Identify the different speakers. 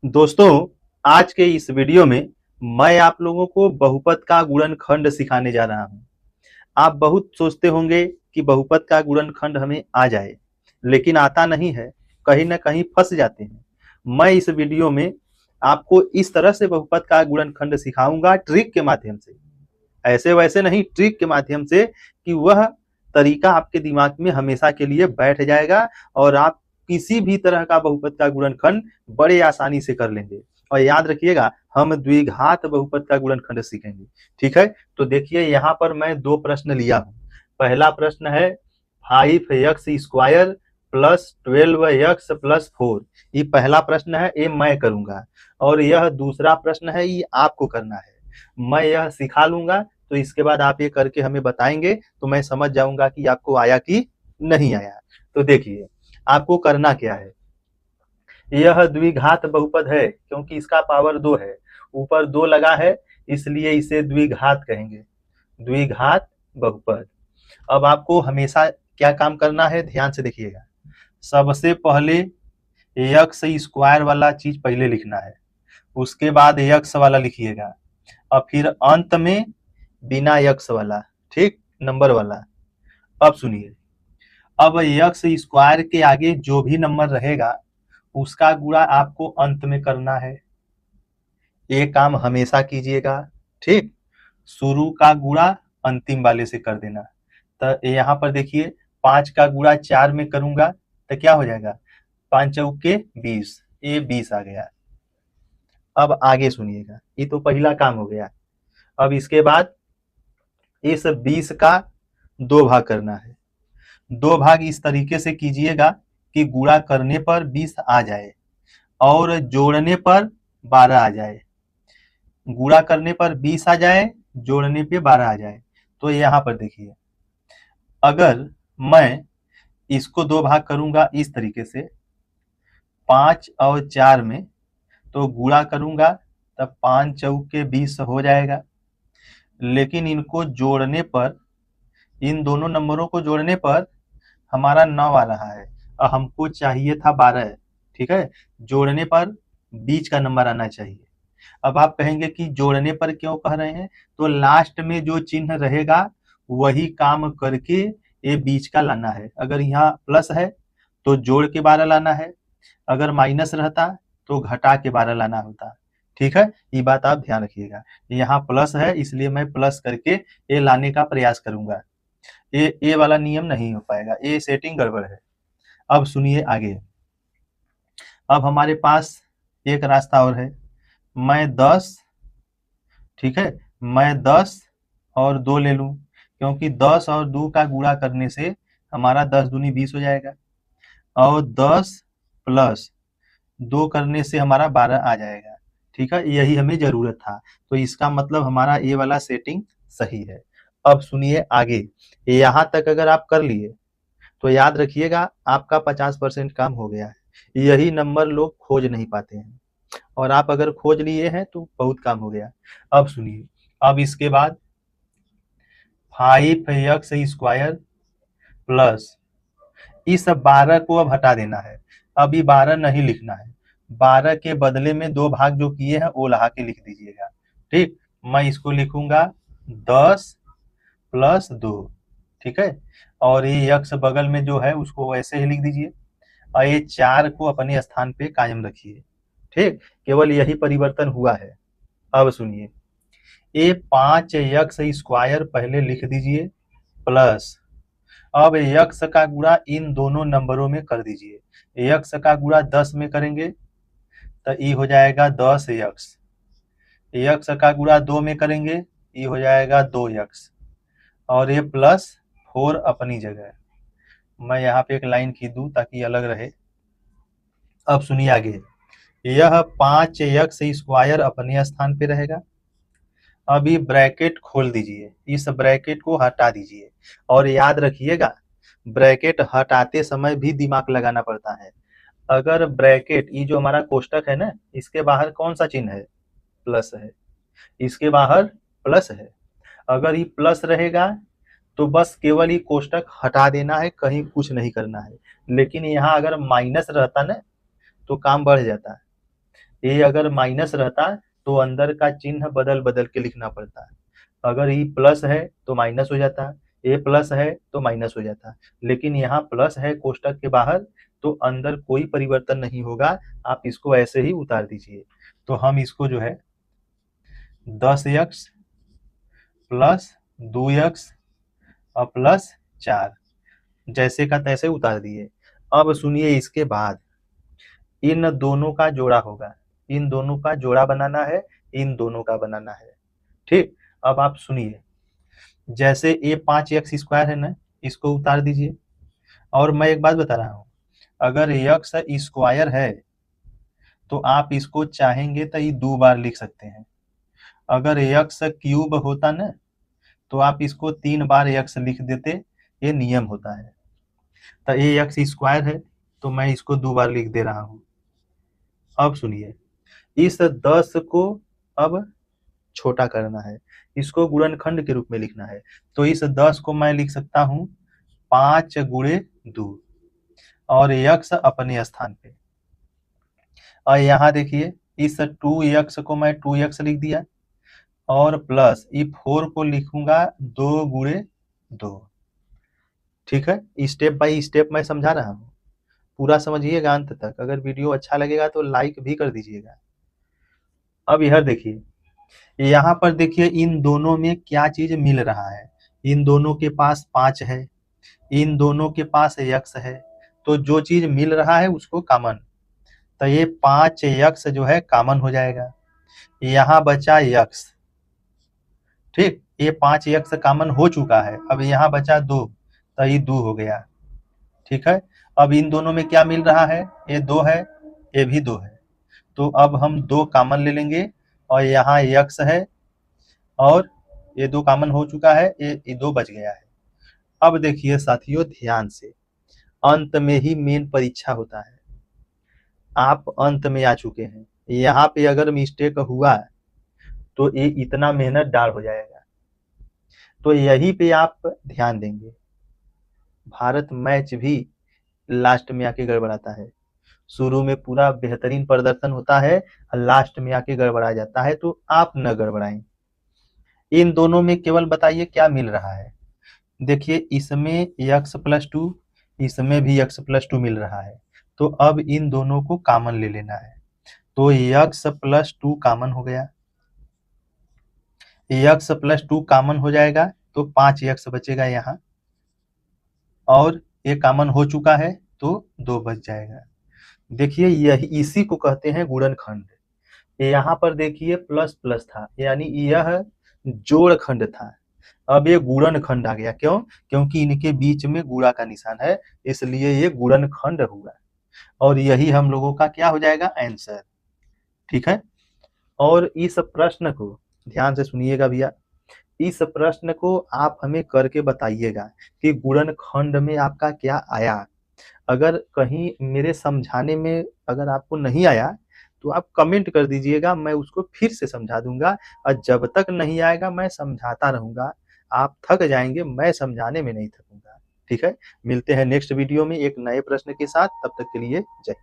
Speaker 1: दोस्तों, आज के इस वीडियो में मैं आप लोगों को बहुपद का गुणनखंड सिखाने जा रहा हूँ। आप बहुत सोचते होंगे कि बहुपद का गुणनखंड हमें आ जाए, लेकिन आता नहीं है, कहीं न कहीं फँस जाते हैं। मैं इस वीडियो में आपको इस तरह से बहुपद का गुणनखंड सिखाऊँगा ट्रिक के माध्यम से। ऐसे-वैसे नहीं, ट्रिक के माध्यम से कि वह तरीका आपके दिमाग में हमेशा के लिए बैठ जाएगा और आप किसी भी तरह का बहुपद का गुणनखंड बड़े आसानी से कर लेंगे। और याद रखिएगा, हम द्विघात बहुपद का गुणनखंड सीखेंगे। ठीक है? तो देखिए यहाँ पर मैं 2 प्रश्न लिया हूँ। पहला प्रश्न है 5x² प्लस 12x प्लस 4। ये पहला प्रश्न है, ये मैं करूँगा। और यह दूसरा प्रश्न है, ये आपको करना है। मैं यह सिखा लूँगा, तो इसके बाद आप ये करके हमें बताएँगे, तो मैं समझ जाऊँगा कि आपको आया कि नहीं आया। तो देखिए, आपको करना क्या है? यह द्विघात बहुपद है क्योंकि इसका पावर 2 है। ऊपर 2 लगा है, इसलिए इसे द्विघात कहेंगे। द्विघात बहुपद। अब आपको हमेशा क्या काम करना है, ध्यान से देखिएगा। सबसे पहले एक्स स्क्वायर वाला चीज पहले लिखना है, उसके बाद एक्स वाला लिखिएगा और फिर अंत में बिना एक्स वाला, ठीक, नंबर वाला। अब सुनिए, अब एक्स स्क्वायर के आगे जो भी नंबर रहेगा उसका गुणा आपको अंत में करना है। ये काम हमेशा कीजिएगा, ठीक। शुरू का गुणा अंतिम वाले से कर देना। तो यहाँ पर देखिए, 5 का गुणा 4 में करूंगा तो क्या हो जाएगा, 5 चौके 20, ये 20 आ गया। अब आगे सुनिएगा, ये तो पहला काम हो गया। अब इसके बाद इस 20 का 2 भाग करना है। 2 भाग इस तरीके से कीजिएगा कि गुणा करने पर 20 आ जाए और जोड़ने पर 12 आ जाए। गुणा करने पर 20 आ जाए, जोड़ने पे 12 आ जाए। तो यहाँ पर देखिए, अगर मैं इसको 2 भाग करूंगा इस तरीके से 5 और 4 में, तो गुणा करूंगा तब 5 चौके 20 हो जाएगा। लेकिन इनको जोड़ने पर, इन दोनों नंबरों को जोड़ने पर हमारा 9 आ रहा है और हमको चाहिए था 12। ठीक है, जोड़ने पर बीच का नंबर आना चाहिए। अब आप कहेंगे कि जोड़ने पर क्यों कह रहे हैं, तो लास्ट में जो चिन्ह रहेगा वही काम करके ये बीच का लाना है। अगर यहाँ प्लस है तो जोड़ के 12 लाना है, अगर माइनस रहता तो घटा के 12 लाना होता। ठीक है, ये बात आप ध्यान रखिएगा। यहाँ प्लस है इसलिए मैं प्लस करके ये लाने का प्रयास करूंगा। ये वाला नियम नहीं हो पाएगा, ये सेटिंग गड़बड़ है। अब सुनिए आगे। अब हमारे पास एक रास्ता और है। मैं 10, ठीक है, मैं 10 और 2 ले लूं, क्योंकि 10 और 2 का गुणा करने से हमारा 10 दूनी 20 हो जाएगा और 10 प्लस 2 करने से हमारा 12 आ जाएगा। ठीक है, यही हमें जरूरत था। तो इसका मतलब हमारा ये वाला सेटिंग सही है। अब सुनिए आगे। यहाँ तक अगर आप कर लिए तो याद रखिएगा, आपका 50% काम हो गया है। यही नंबर लोग खोज नहीं पाते हैं और आप अगर खोज लिए हैं तो बहुत काम हो गया। अब सुनिए, अब इसके बाद 5x² प्लस इस 12 को अब हटा देना है। अब ये 12 नहीं लिखना है, 12 के बदले में 2 भाग जो किए हैं वो लहा के लिख दीजिएगा। ठीक, मैं इसको लिखूंगा 10 प्लस 2। ठीक है, और ये यक्स बगल में जो है उसको वैसे ही लिख दीजिए और ये 4 को अपने स्थान पे कायम रखिए। ठीक, केवल यही परिवर्तन हुआ है। अब सुनिए, ये 5x² पहले लिख दीजिए प्लस, अब यक्स का गुणा इन दोनों नंबरों में कर दीजिए। यक्स का गुणा 10 में करेंगे तो ये हो जाएगा 10x। यक्स का गुणा 2 में करेंगे, ये हो जाएगा 2x और ये प्लस 4 अपनी जगह। मैं यहाँ पे एक लाइन खींच दूं ताकि अलग रहे। अब सुनिए आगे, यह 5x² अपने स्थान पे रहेगा। अभी ब्रैकेट खोल दीजिए, इस ब्रैकेट को हटा दीजिए और याद रखिएगा, ब्रैकेट हटाते समय भी दिमाग लगाना पड़ता है। अगर ब्रैकेट, ये जो हमारा कोष्टक है ना, इसके बाहर कौन सा चिन्ह है, प्लस है, इसके बाहर प्लस है। अगर ये प्लस रहेगा तो बस केवल ये कोष्टक हटा देना है, कहीं कुछ नहीं करना है। लेकिन यहाँ अगर माइनस रहता ना तो काम बढ़ जाता है। ए अगर माइनस रहता तो अंदर का चिन्ह बदल बदल के लिखना पड़ता। अगर ई प्लस है तो माइनस हो जाता, ए प्लस है तो माइनस हो जाता, लेकिन यहाँ प्लस है कोष्टक के बाहर तो अंदर कोई परिवर्तन नहीं होगा, आप इसको ऐसे ही उतार दीजिए। तो हम इसको जो है 10x प्लस 2x और प्लस 4 जैसे का तैसे उतार दिए। अब सुनिए, इसके बाद इन दोनों का जोड़ा होगा, इन दोनों का जोड़ा बनाना है, इन दोनों का बनाना है। ठीक, अब आप सुनिए, जैसे ये 5x² है ना, इसको उतार दीजिए। और मैं एक बात बता रहा हूँ, अगर x² है तो आप इसको चाहेंगे तो ये 2 बार लिख सकते हैं। अगर x³ होता ना तो आप इसको 3 बार x लिख देते, ये नियम होता है। तो ये x² है तो मैं इसको 2 बार लिख दे रहा हूँ। अब सुनिए, इस 10 को अब छोटा करना है, इसको गुणनखंड के रूप में लिखना है। तो इस 10 को मैं लिख सकता हूँ 5 गुणे 2 और x अपने स्थान पे। और यहाँ देखिए, इस 2x को मैं 2x लिख दिया और प्लस ई 4 को लिखूंगा 2 गुणे 2। ठीक है, स्टेप बाय स्टेप मैं समझा रहा हूँ, पूरा समझिएगा अंत तक। अगर वीडियो अच्छा लगेगा तो लाइक भी कर दीजिएगा। अब यह देखिए, यहाँ पर देखिए इन दोनों में क्या चीज मिल रहा है। इन दोनों के पास 5 है, इन दोनों के पास x है, तो जो चीज मिल रहा है उसको कॉमन, तो ये 5x जो है कॉमन हो जाएगा। यहाँ बचा x, ठीक, ये 5x कॉमन हो चुका है, अब यहाँ बचा 2, तो ये 2 हो गया। ठीक है, अब इन दोनों में क्या मिल रहा है, ये 2 है, ये भी 2 है, तो अब हम 2 कॉमन ले लेंगे और यहाँ x है और ये 2 कॉमन हो चुका है, ये 2 बच गया है। अब देखिए साथियों ध्यान से, अंत में ही मेन परीक्षा होता है, आप अंत में आ चुके हैं, यहाँ पे अगर मिस्टेक हुआ तो ये इतना मेहनत डाल हो जाएगा। तो यही पे आप ध्यान देंगे। भारत मैच भी लास्ट में आके गड़बड़ाता है, शुरू में पूरा बेहतरीन प्रदर्शन होता है, लास्ट में आके गड़बड़ा जाता है, तो आप न गड़बड़ाएं। इन दोनों में केवल बताइए क्या मिल रहा है। देखिए इसमें x+2, इसमें भी x+2 मिल रहा है, तो अब इन दोनों को कॉमन ले लेना है। तो x+2 कॉमन हो गया, x+2 कॉमन हो जाएगा तो 5x बचेगा यहाँ, और ये कॉमन हो चुका है तो 2 बच जाएगा। देखिए यही इसी को कहते हैं गुणनखंड। यहाँ पर देखिए प्लस प्लस था, यानी यह जोड़ खंड था, अब ये गुणनखंड आ गया। क्यों? क्योंकि इनके बीच में गुणा का निशान है, इसलिए ये गुणनखंड हुआ, और यही हम लोगों का क्या हो जाएगा, आंसर। ठीक है, और इस प्रश्न को ध्यान से सुनिएगा भैया, इस प्रश्न को आप हमें करके बताइएगा कि गुणनखंड में आपका क्या आया। अगर कहीं मेरे समझाने में अगर आपको नहीं आया तो आप कमेंट कर दीजिएगा, मैं उसको फिर से समझा दूंगा, और जब तक नहीं आएगा मैं समझाता रहूंगा। आप थक जाएंगे, मैं समझाने में नहीं थकूंगा। ठीक है, मिलते हैं नेक्स्ट वीडियो में एक नए प्रश्न के साथ, तब तक के लिए जय।